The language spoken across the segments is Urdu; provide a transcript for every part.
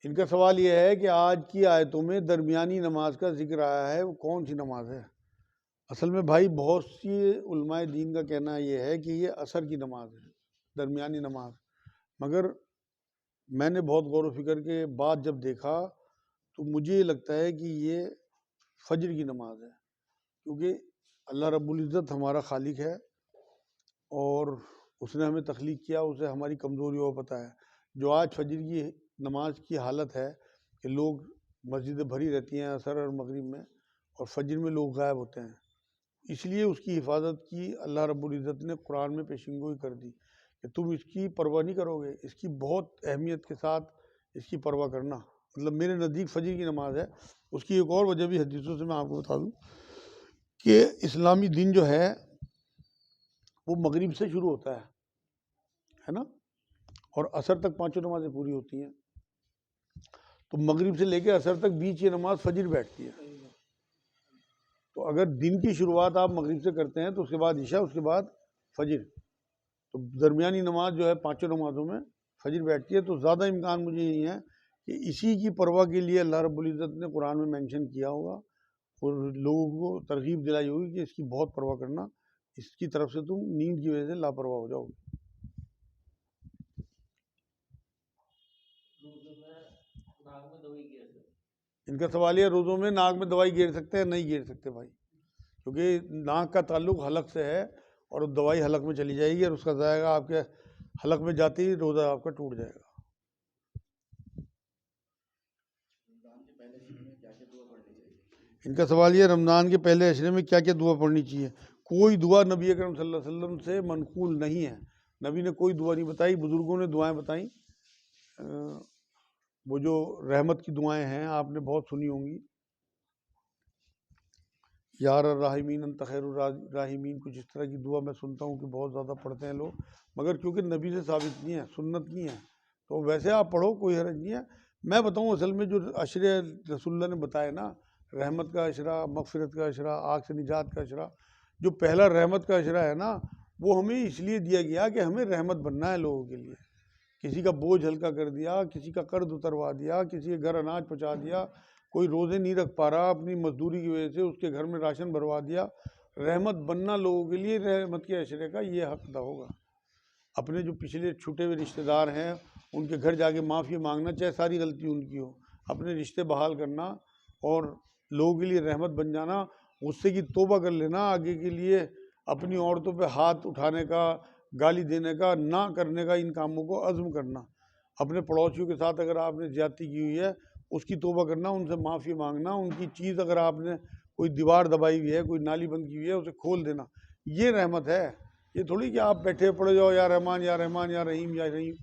ان کا سوال یہ ہے کہ آج کی آیتوں میں درمیانی نماز کا ذکر آیا ہے، وہ کون سی نماز ہے؟ اصل میں بھائی بہت سی علماء دین کا کہنا یہ ہے کہ یہ عصر کی نماز ہے، درمیانی نماز، مگر میں نے بہت غور و فکر کے بعد جب دیکھا تو مجھے یہ لگتا ہے کہ یہ فجر کی نماز ہے، کیونکہ اللہ رب العزت ہمارا خالق ہے اور اس نے ہمیں تخلیق کیا، اسے ہماری کمزوریوں کو پتہ ہے۔ جو آج فجر کی نماز کی حالت ہے کہ لوگ مسجدیں بھری رہتی ہیں عصر اور مغرب میں، اور فجر میں لوگ غائب ہوتے ہیں، اس لیے اس کی حفاظت کی اللہ رب العزت نے قرآن میں پیشین گوئی کر دی کہ تم اس کی پرواہ نہیں کرو گے، اس کی بہت اہمیت کے ساتھ اس کی پرواہ کرنا۔ مطلب میرے نزدیک فجر کی نماز ہے۔ اس کی ایک اور وجہ بھی حدیثوں سے میں آپ کو بتا دوں کہ اسلامی دین جو ہے وہ مغرب سے شروع ہوتا ہے نا، اور عصر تک پانچوں نمازیں پوری ہوتی ہیں، تو مغرب سے لے کے عصر تک بیچ یہ نماز فجر بیٹھتی ہے۔ تو اگر دن کی شروعات آپ مغرب سے کرتے ہیں تو اس کے بعد عشاء، اس کے بعد فجر، تو درمیانی نماز جو ہے پانچوں نمازوں میں فجر بیٹھتی ہے۔ تو زیادہ امکان مجھے یہی ہے کہ اسی کی پرواہ کے لیے اللہ رب العزت نے قرآن میں مینشن کیا ہوگا اور لوگوں کو ترغیب دلائی ہوگی کہ اس کی بہت پرواہ کرنا، اس کی طرف سے تم نیند کی وجہ سے لاپرواہ ہو جاؤ گے۔ ان کا سوال یہ روزوں میں ناک میں دوائی گیر سکتے ہیں؟ نہیں گیر سکتے بھائی، کیونکہ ناک کا تعلق حلق سے ہے اور دوائی حلق میں چلی جائے گی اور اس کا ذائقہ آپ کے حلق میں جاتے ہی روزہ آپ کا ٹوٹ جائے گا۔ ان کا سوال یہ رمضان کے پہلے عشرے میں کیا کیا دعا پڑھنی چاہیے؟ کوئی دعا نبی اکرم صلی اللہ علیہ وسلم سے منقول نہیں ہے، نبی نے کوئی دعا نہیں بتائی، بزرگوں نے دعائیں بتائیں، وہ جو رحمت کی دعائیں ہیں آپ نے بہت سنی ہوں گی، یار الراحمین انت خیر الراحمین، کچھ اس طرح کی دعا میں سنتا ہوں کہ بہت زیادہ پڑھتے ہیں لوگ، مگر کیونکہ نبی سے ثابت نہیں ہے، سنت نہیں ہے، تو ویسے آپ پڑھو، کوئی حرج نہیں ہے۔ میں بتاؤں اصل میں جو عشرے رسول اللہ نے بتائے نا، رحمت کا عشرہ، مغفرت کا عشرہ، آگ سے نجات کا عشرہ، جو پہلا رحمت کا عشرہ ہے نا، وہ ہمیں اس لیے دیا گیا کہ ہمیں رحمت بننا ہے لوگوں کے لیے، کسی کا بوجھ ہلکا کر دیا، کسی کا قرض اتروا دیا، کسی کے گھر اناج پہنچا دیا، کوئی روزے نہیں رکھ پا رہا اپنی مزدوری کی وجہ سے، اس کے گھر میں راشن بھروا دیا، رحمت بننا لوگوں کے لیے، رحمت کے عشرے کا یہ حق ادا ہوگا۔ اپنے جو پچھلے چھوٹے ہوئے رشتہ دار ہیں ان کے گھر جا کے معافی مانگنا، چاہے ساری غلطی ان کی ہو، اپنے رشتے بحال کرنا اور لوگوں کے لیے رحمت بن جانا، غصے کی توبہ کر لینا، آگے کے لیے اپنی عورتوں پہ ہاتھ اٹھانے کا، گالی دینے کا، نہ کرنے کا، ان کاموں کو عزم کرنا، اپنے پڑوسیوں کے ساتھ اگر آپ نے زیادتی کی ہوئی ہے اس کی توبہ کرنا، ان سے معافی مانگنا، ان کی چیز اگر آپ نے کوئی دیوار دبائی ہوئی ہے، کوئی نالی بند کی ہوئی ہے، اسے کھول دینا، یہ رحمت ہے۔ یہ تھوڑی کہ آپ بیٹھے پڑے جاؤ یا رحمان یا رحمان یا رحیم یا رحیم،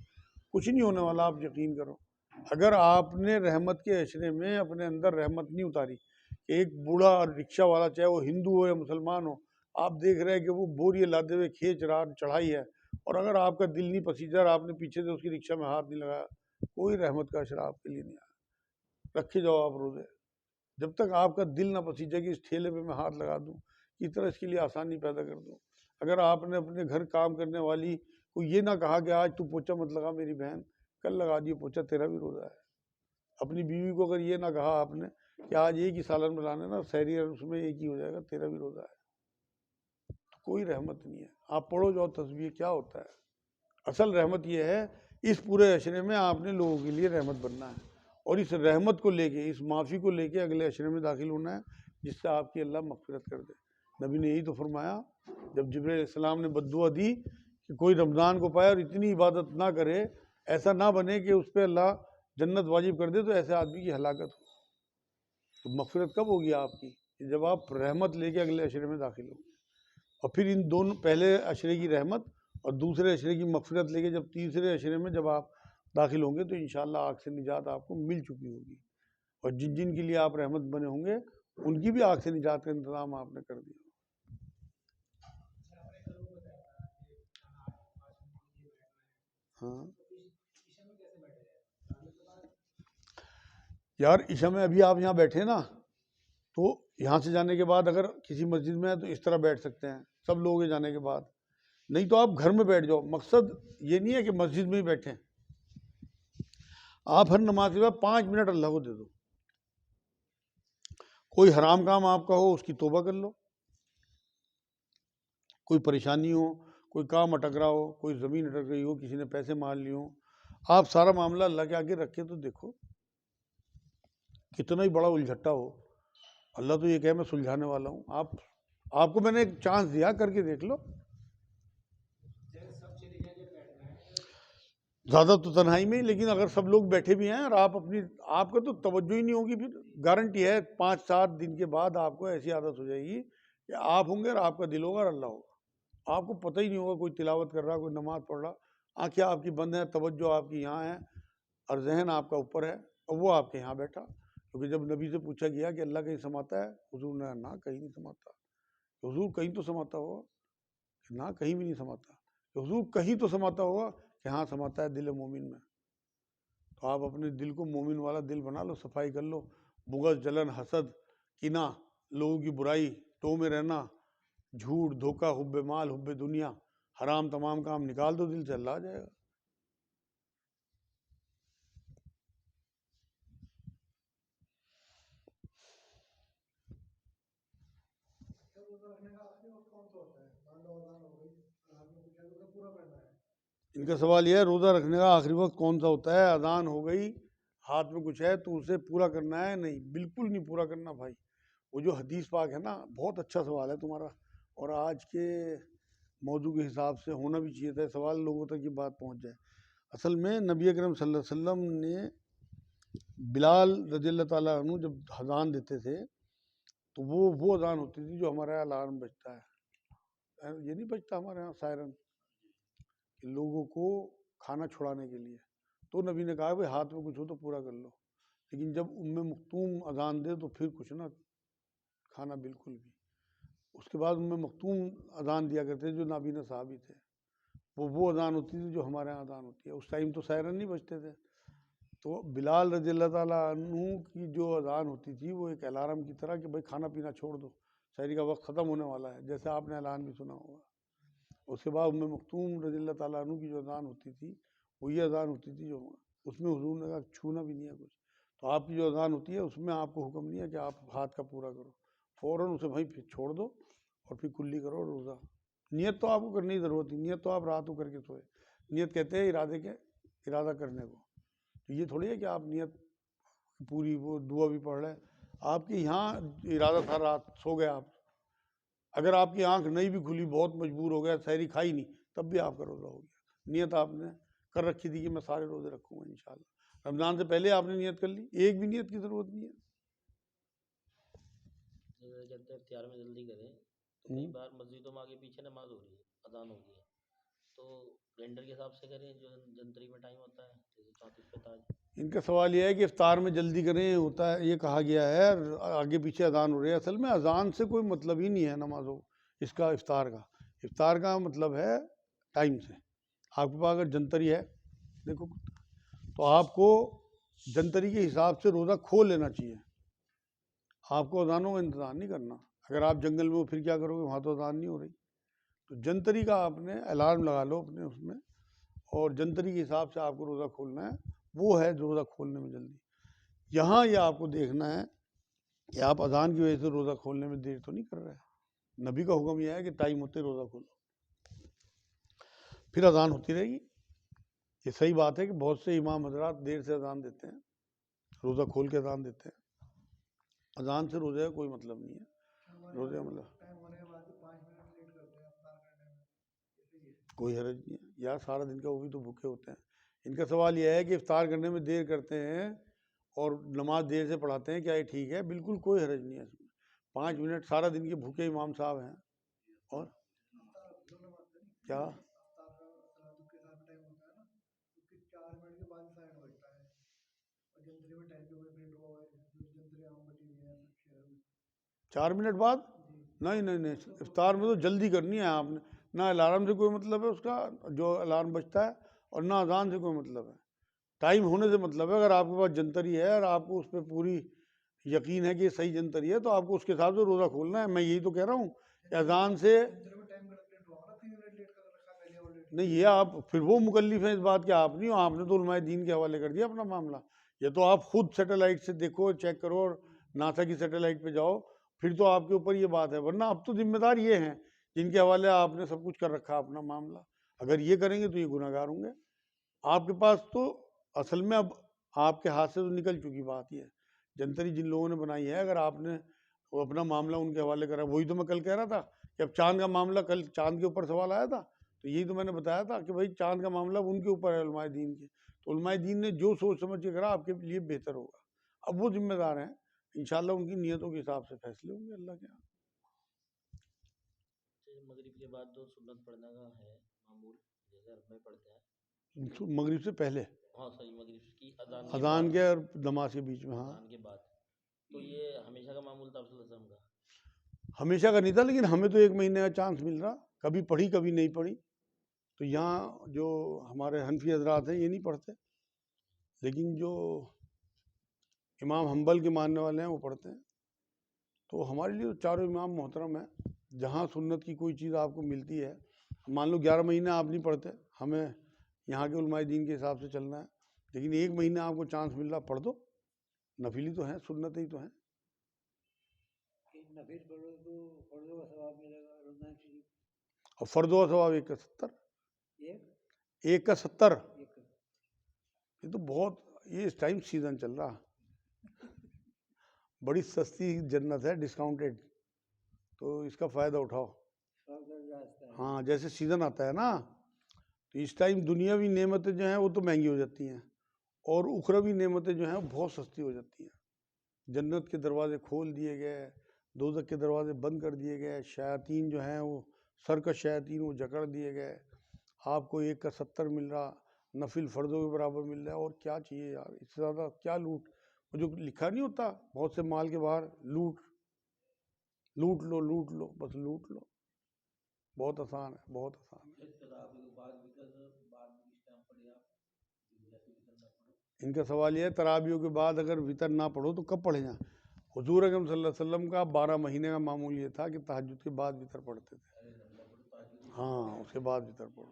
کچھ نہیں ہونے والا، آپ یقین کرو۔ اگر آپ نے رحمت کے عشرے میں اپنے اندر رحمت نہیں اتاری، کہ ایک بوڑھا رکشہ والا چاہے وہ ہندو ہو یا مسلمان ہو، آپ دیکھ رہے ہیں کہ وہ بوری لادے ہوئے کھینچ رہا، چڑھائی ہے، اور اگر آپ کا دل نہیں پسیجا اور آپ نے پیچھے سے اس کی رکشہ میں ہاتھ نہیں لگایا، کوئی رحمت کا عشرہ آپ کے لیے نہیں آیا۔ رکھے جاؤ آپ روزے، جب تک آپ کا دل نہ پسیجے کہ اس ٹھیلے پہ میں ہاتھ لگا دوں، کس طرح اس کے لیے آسانی پیدا کر دوں۔ اگر آپ نے اپنے گھر کام کرنے والی کو یہ نہ کہا کہ آج تو پوچھا مت لگا میری بہن، کل لگا دیے پوچھا، تیرا بھی روزہ ہے۔ اپنی بیوی کو اگر یہ نہ کہا آپ نے کہ آج ایک ہی سالن بنانے نا، سحری اور اس میں ایک ہی ہو جائے گا، تیرا بھی روزہ ہے، تو کوئی رحمت نہیں ہے۔ آپ پڑھو جاؤ تسبیح، کیا ہوتا ہے؟ اصل رحمت یہ ہے اس پورے عشرے میں آپ نے لوگوں کے لیے رحمت بننا ہے، اور اس رحمت کو لے کے، اس معافی کو لے کے اگلے عشرے میں داخل ہونا ہے، جس سے آپ کی اللہ مغفرت کر دے۔ نبی نے یہی تو فرمایا جب جبرائیل علیہ السلام نے بد دعا دی کہ کوئی رمضان کو پائے اور اتنی عبادت نہ کرے، ایسا نہ بنے کہ اس پہ اللہ جنت واجب کر دے، تو ایسے آدمی کی ہلاکت ہو۔ تو مغفرت کب ہوگی آپ کی؟ جب آپ رحمت لے کے اگلے عشرے میں داخل ہوں گے، اور پھر ان دونوں، پہلے عشرے کی رحمت اور دوسرے عشرے کی مغفرت لے کے جب تیسرے عشرے میں جب آپ داخل ہوں گے تو انشاءاللہ آگ سے نجات آپ کو مل چکی ہوگی، اور جن جن کے لیے آپ رحمت بنے ہوں گے ان کی بھی آگ سے نجات کا انتظام آپ نے کر دیا۔ ہاں یار، عشاء میں ابھی آپ یہاں بیٹھے نا، تو یہاں سے جانے کے بعد اگر کسی مسجد میں ہے تو اس طرح بیٹھ سکتے ہیں سب لوگ جانے کے بعد، نہیں تو آپ گھر میں بیٹھ جاؤ۔ مقصد یہ نہیں ہے کہ مسجد میں ہی بیٹھیں، آپ ہر نماز کے بعد 5 منٹ اللہ کو دے دو. کوئی حرام کام آپ کا ہو اس کی توبہ کر لو، کوئی پریشانی ہو، کوئی کام اٹک رہا ہو، کوئی زمین اٹک رہی ہو، کسی نے پیسے مار لیے ہوں، آپ سارا معاملہ اللہ کے آگے رکھے تو دیکھو کتنا ہی بڑا الجھٹا ہو، اللہ تو یہ کہے میں سلجھانے والا ہوں. آپ کو میں نے ایک چانس دیا، کر کے دیکھ لو. زیادہ تو تنہائی میں ہی، لیکن اگر سب لوگ بیٹھے بھی ہیں اور آپ کا تو توجہ ہی نہیں ہوگی، پھر گارنٹی ہے 5-7 دن کے بعد آپ کو ایسی عادت ہو جائے گی کہ آپ ہوں گے اور آپ کا دل ہوگا اور اللہ ہوگا. آپ کو پتہ ہی نہیں ہوگا کوئی تلاوت کر رہا، کوئی نماز پڑھ رہا، آنکھیں آپ کی بند ہیں، توجہ آپ کی یہاں ہے اور ذہن آپ کا اوپر ہے اور وہ آپ کے یہاں بیٹھا. کیونکہ جب نبی سے پوچھا گیا کہ اللہ کہیں سماتا ہے، حضور نے نہ کہیں نہیں سماتا. حضور کہیں تو سماتا ہوگا؟ نہ کہیں بھی نہیں سماتا. حضور کہیں تو سماتا ہوگا کہ ہاں سماتا ہے دل مومن میں. تو آپ اپنے دل کو مومن والا دل بنا لو، صفائی کر لو. بغض، جلن، حسد، کینہ، لوگوں کی برائی، ٹو میں رہنا، جھوٹ، دھوکہ، حب مال، حب دنیا، حرام تمام کام نکال دو دل سے، اللہ آ جائے گا. ان کا سوال یہ ہے روزہ رکھنے کا آخری وقت کون سا ہوتا ہے؟ اذان ہو گئی، ہاتھ میں کچھ ہے تو اسے پورا کرنا ہے؟ نہیں، بالکل نہیں پورا کرنا بھائی. وہ جو حدیث پاک ہے نا، بہت اچھا سوال ہے تمہارا، اور آج کے موضوع کے حساب سے ہونا بھی چاہیے تھا سوال، لوگوں تک یہ بات پہنچ جائے. اصل میں نبی اکرم صلی اللہ علیہ وسلم نے بلال رضی اللہ تعالیٰ عنہ جب اذان دیتے تھے تو وہ اذان ہوتی تھی جو ہمارے یہاں الارم بجتا ہے، یہ نہیں بجتا ہمارے یہاں سائرن، لوگوں کو کھانا چھڑانے کے لیے. تو نبی نے کہا کہ ہاتھ میں کچھ ہو تو پورا کر لو. لیکن جب مختوم اذان دے تو پھر کچھ نہ کھانا بالکل بھی. اس کے بعد مختوم اذان دیا کرتے جو نابینا صحابی تھے، وہ اذان ہوتی تھی جو ہمارے یہاں اذان ہوتی ہے. اس ٹائم تو سائرن نہیں بجتے تھے. تو بلال رضی اللہ تعالیٰ عنہ کی جو اذان ہوتی تھی وہ ایک الارم کی طرح کہ بھائی کھانا پینا چھوڑ دو، سحری کا وقت ختم ہونے والا ہے، جیسے آپ نے اعلان بھی سنا ہوگا. اس کے بعد مختوم رضی اللہ تعالیٰ عنہ کی جو اذان ہوتی تھی وہ یہ اذان ہوتی تھی جو اس میں حضور نے کہا چھونا بھی نہیں ہے کچھ. تو آپ کی جو اذان ہوتی ہے اس میں آپ کو حکم نہیں ہے کہ آپ ہاتھ کا پورا کرو، فوراً اسے بھائی پھر چھوڑ دو اور پھر کلی کرو روزہ. نیت تو آپ کو کرنے کی ضرورت نہیں، نیت تو آپ رات کو کر کے سوئے. نیت کہتے ہیں ارادہ کرنے کو. تو یہ تھوڑی ہے کہ آپ نیت پوری وہ دعا بھی پڑھ رہے ہیں. آپ کے یہاں ارادہ تھا، رات سو گئے آپ، اگر آپ کی آنکھ نہیں بھی کھلی، بہت مجبور ہو گیا، سحری کھائی نہیں، تب بھی آپ کا روزہ ہو گیا. نیت آپ نے کر رکھی تھی کہ میں سارے روزے رکھوں گا انشاءاللہ. رمضان سے پہلے آپ نے نیت کر لی، ایک بھی نیت کی ضرورت نہیں ہے. کہتے ہیں اختیار میں جلدی کریں تو کئی بار مسجدوں میں آگے پیچھے نماز ہو رہی ہے، اذان ہو گئی ہے، تو کیلنڈر کے حساب سے کریں جو جنتری میں ٹائم ہوتا ہے جیسے 34 پہ تاج. ان کا سوال یہ ہے کہ افطار میں جلدی کریں ہوتا ہے، یہ کہا گیا ہے آگے پیچھے اذان ہو رہی ہے. اصل میں اذان سے کوئی مطلب ہی نہیں ہے نمازوں اس کا. افطار کا مطلب ہے ٹائم سے. آپ کے پاس اگر جنتری ہے دیکھو تو آپ کو جنتری کے حساب سے روزہ کھول لینا چاہیے. آپ کو اذانوں کا انتظار نہیں کرنا. اگر آپ جنگل میں ہو پھر کیا کرو گے، وہاں تو اذان نہیں ہو رہی. تو جنتری کا آپ نے الارم لگا لو اپنے اس میں، اور جنتری کے حساب سے آپ کو روزہ کھولنا ہے. وہ ہے روزہ کھولنے میں جلدی. یہاں یہ آپ کو دیکھنا ہے کہ آپ اذان کی وجہ سے روزہ کھولنے میں دیر تو نہیں کر رہے. نبی کا حکم یہ ہے کہ ٹائم ہوتے روزہ کھولو، پھر اذان ہوتی رہے گی. یہ صحیح بات ہے کہ بہت سے امام حضرات دیر سے اذان دیتے ہیں، روزہ کھول کے اذان دیتے ہیں. اذان سے روزے کا کوئی مطلب نہیں ہے. روزے مطلب کوئی حرج نہیں ہے یار، سارا دن کا وہ بھی تو بھوکے ہوتے ہیں. ان کا سوال یہ ہے کہ افطار کرنے میں دیر کرتے ہیں اور نماز دیر سے پڑھاتے ہیں، کیا یہ ٹھیک ہے؟ بالکل کوئی حرج نہیں ہے اس میں. 5 منٹ سارا دن کے بھوکے امام صاحب ہیں. اور کیا چار منٹ بعد؟ نہیں، افطار میں تو جلدی کرنی ہے آپ نے. نہ الارم سے کوئی مطلب ہے اس کا جو الارم بجتا ہے، اور نہ اذان سے کوئی مطلب ہے. ٹائم ہونے سے مطلب ہے. اگر آپ کے پاس جنتری ہے اور آپ کو اس پہ پوری یقین ہے کہ یہ صحیح جنتری ہے تو آپ کو اس کے حساب سے روزہ کھولنا ہے. میں یہی تو کہہ رہا ہوں کہ اذان سے نہیں یہ آپ پھر وہ مکلف ہیں اس بات کے، آپ نہیں ہو، آپ نے تو علماء دین کے حوالے کر دیا اپنا معاملہ. یہ تو آپ خود سیٹلائٹ سے دیکھو، چیک کرو، اور ناسا کی سیٹلائٹ پہ جاؤ، پھر تو آپ کے اوپر یہ بات ہے. ورنہ اب تو ذمہ دار یہ ہیں جن کے حوالے آپ نے سب کچھ کر رکھا اپنا معاملہ. اگر یہ کریں گے تو یہ گناہ گار ہوں گے. آپ کے پاس تو اصل میں اب آپ کے ہاتھ سے تو نکل چکی بات یہ ہے. جنتری جن لوگوں نے بنائی ہے، اگر آپ نے وہ اپنا معاملہ ان کے حوالے کرا، وہی تو میں کل کہہ رہا تھا کہ اب چاند کا معاملہ، کل چاند کے اوپر سوال آیا تھا، تو یہی تو میں نے بتایا تھا کہ بھائی چاند کا معاملہ ان کے اوپر ہے علماء دین کے. تو علماء دین نے جو سوچ سمجھ کے کرا آپ کے لیے بہتر ہوگا. اب وہ ذمہ دار ہیں، انشاءاللہ ان کی نیتوں کے حساب سے فیصلے ہوں گے اللہ کے یہاں. مغرب کے بعد جو سنت پڑھنے کا ہے معمول، جیسے عرب میں پڑھتے ہیں مغرب سے پہلے، ہاں صحیح، مغرب کی اذان اذان کے اور نماز کے بیچ میں. ہاں اذان کے بعد، تو یہ ہمیشہ کا معمول تھا صلی اللہ علیہ وسلم کا؟ ہمیشہ کا نہیں تھا، لیکن ہمیں تو 1 مہینے کا چانس مل رہا، کبھی پڑھی کبھی نہیں پڑھی. تو یہاں جو ہمارے حنفی حضرات ہیں یہ نہیں پڑھتے، لیکن جو امام حنبل کے ماننے والے ہیں وہ پڑھتے ہیں. تو ہمارے لیے تو چاروں امام محترم ہیں. جہاں سنت کی کوئی چیز آپ کو ملتی ہے، مان لو 11 مہینے آپ نہیں پڑھتے، ہمیں یہاں کے علماء دین کے حساب سے چلنا ہے، لیکن 1 مہینہ آپ کو چانس مل رہا، پڑھ دو. نفلی تو ہیں، سنت ہی تو ہیں. نفل پڑھو تو فرض کا ثواب ملے گا رمضان شریف. اور فرض و ثواب 1 کا 70، ایک 1 کا 70. ایک یہ تو بہت، یہ اس ٹائم سیزن چل رہا، بڑی سستی جنت ہے، ڈسکاؤنٹڈ، تو اس کا فائدہ اٹھاؤ. ہاں جیسے سیزن آتا ہے نا، تو اس ٹائم دنیاوی نعمتیں جو ہیں وہ تو مہنگی ہو جاتی ہیں، اور اخروی نعمتیں جو ہیں وہ بہت سستی ہو جاتی ہیں. جنت کے دروازے کھول دیے گئے، دوزخ کے دروازے بند کر دیے گئے، شیاطین جو ہیں وہ سرکش شیاطین وہ جکڑ دیے گئے. آپ کو 1 کا 70 مل رہا، نفل فرضوں کے برابر مل رہا ہے، اور کیا چاہیے یار، اس سے زیادہ کیا لوٹ. وہ جو لکھا نہیں ہوتا بہت سے مال کے باہر، لوٹ لو لوٹ لو، بس لوٹ لو. بہت آسان ہے، بہت آسان ہے. ان کا سوال یہ ہے تراویحوں کے بعد اگر وطر نہ پڑھو تو کب پڑھیں گا؟ حضور اکرم صلی اللہ علیہ وسلم کا 12 مہینے کا معمول یہ تھا کہ تہجد کے بعد وطر پڑھتے تھے. ہاں اس کے بعد وطر پڑھو.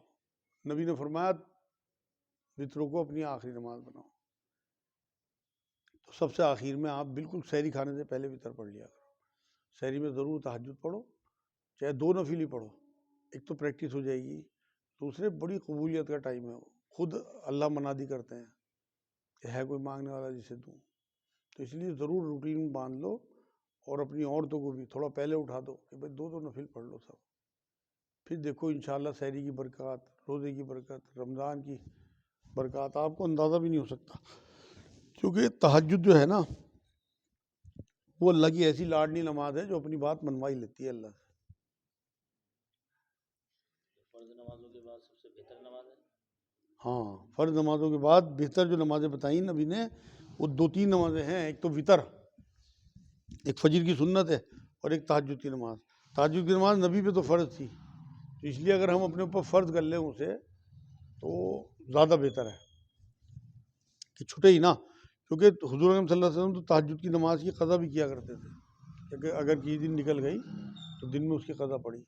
نبی نے فرمایا وطروں کو اپنی آخری نماز بناؤ. تو سب سے آخر میں آپ بالکل سحری کھانے سے پہلے وطر پڑھ لیا کرو. سحری میں ضرور تہجد پڑھو، چاہے 2 نفل ہی پڑھو. ایک تو پریکٹس ہو جائے گی، دوسرے بڑی قبولیت کا ٹائم ہے. وہ خود اللہ منادی کرتے ہیں کہ ہے کوئی مانگنے والا جسے دوں. تو اس لیے ضرور روٹین باندھ لو، اور اپنی عورتوں کو بھی تھوڑا پہلے اٹھا دو کہ بھائی 2 نفل پڑھ لو سب. پھر دیکھو انشاءاللہ سحری کی برکات، روزے کی برکت، رمضان کی برکات آپ کو اندازہ بھی نہیں ہو سکتا. کیونکہ تہجد جو ہے نا وہ اللہ کی ایسی لاڈلی نماز ہے جو اپنی بات منوا ہی لیتی ہے اللہ سے. فرض نمازوں کے بعد سب سے بہتر نماز ہے؟ ہاں فرض نمازوں کے بعد بہتر جو نمازیں بتائیں نبی نے وہ 2-3 نمازیں ہیں. ایک تو وطر، ایک فجر کی سنت ہے، اور ایک تہجد کی نماز. تہجد کی نماز نبی پہ تو فرض تھی، تو اس لیے اگر ہم اپنے اوپر فرض کر لیں اسے تو زیادہ بہتر ہے کہ چھٹے ہی نا. کیونکہ حضور اکرم صلی اللہ علیہ وسلم تو تہجد کی نماز کی قضا بھی کیا کرتے تھے کہ اگر کسی دن نکل گئی تو دن میں اس کی قضا پڑی.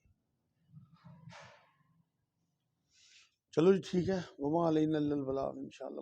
چلو جی ٹھیک ہے، وما علینا الا البلاغ انشاءاللہ.